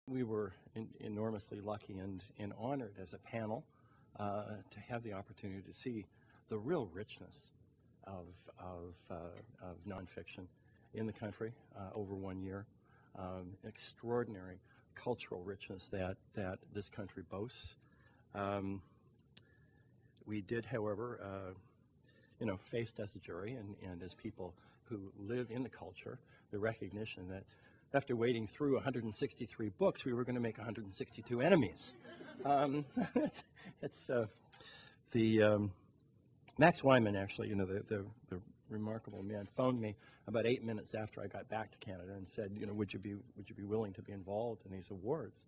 We were enormously lucky and honored as a panel to have the opportunity to see the real richness of nonfiction in the country over 1 year. Extraordinary cultural richness that this country boasts. We did, however, faced as a jury and as people who live in the culture, the recognition that after wading through 163 books, we were going to make 162 enemies. Max Wyman, actually, the remarkable man, phoned me about 8 minutes after I got back to Canada and said, would you be willing to be involved in these awards?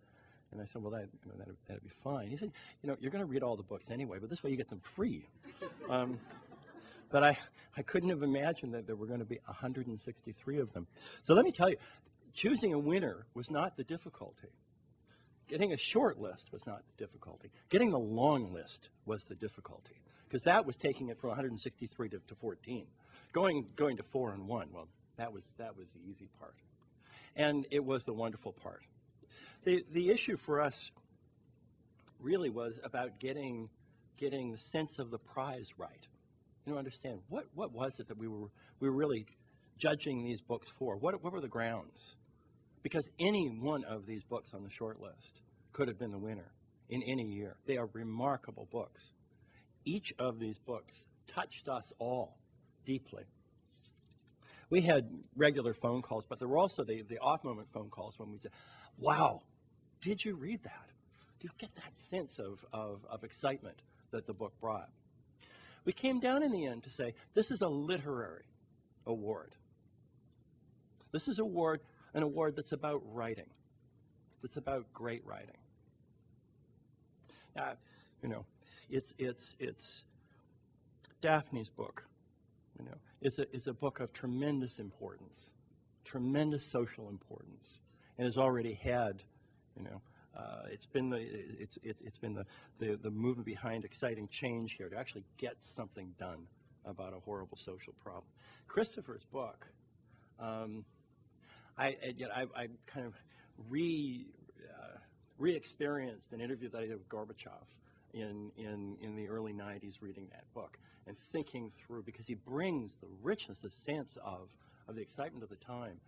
And I said, well, that'd be fine. He said, you're going to read all the books anyway, but this way you get them free. But I couldn't have imagined that there were going to be 163 of them. So let me tell you, choosing a winner was not the difficulty. Getting a short list was not the difficulty. Getting the long list was the difficulty, because that was taking it from 163 to 14. Going to 4 and 1, well, that was the easy part. And it was the wonderful part. The issue for us really was about getting the sense of the prize right. Understand what was it that we were really judging these books for? What were the grounds? Because any one of these books on the short list could have been the winner in any year. They are remarkable books. Each of these books touched us all deeply. We had regular phone calls, but there were also the off-moment phone calls when we said, wow, did you read that? Do you get that sense of excitement that the book brought? We came down in the end to say, this is a literary award. This is an award that's about writing, that's about great writing. It's Daphne's book. It's a book of tremendous importance, tremendous social importance, and has already had, it's been the movement behind exciting change here to actually get something done about a horrible social problem. Christopher's book, I kind of re-experienced an interview that I did with Gorbachev in the early 90s, reading that book and thinking through, because he brings the richness, the sense of the excitement of the time.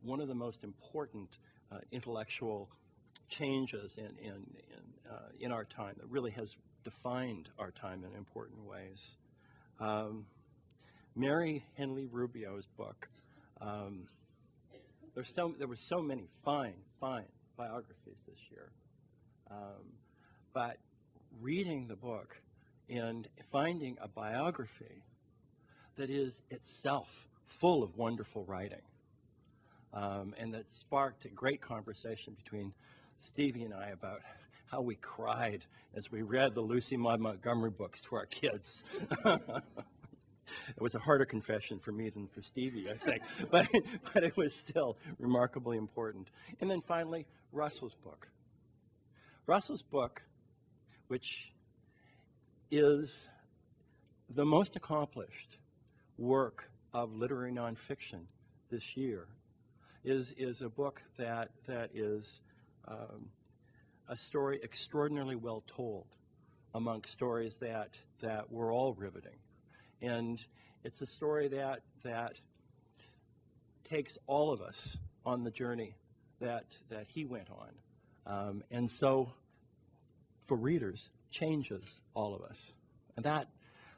One of the most important intellectual changes in our time that really has defined our time in important ways. Mary Henley Rubio's book. There were so many fine biographies this year, but reading the book and finding a biography that is itself full of wonderful writing, and that sparked a great conversation between Stevie and I about how we cried as we read the Lucy Maud Montgomery books to our kids. It was a harder confession for me than for Stevie, I think, but it was still remarkably important. And then finally, Russell's book. Russell's book, which is the most accomplished work of literary nonfiction this year, is a book that is a story extraordinarily well told amongst stories that were all riveting. And it's a story that takes all of us on the journey that he went on. And so, for readers, changes all of us. And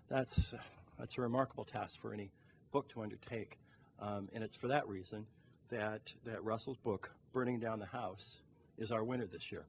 that's a remarkable task for any book to undertake. And it's for that reason that Russell's book, Burning Down the House, is our winner this year.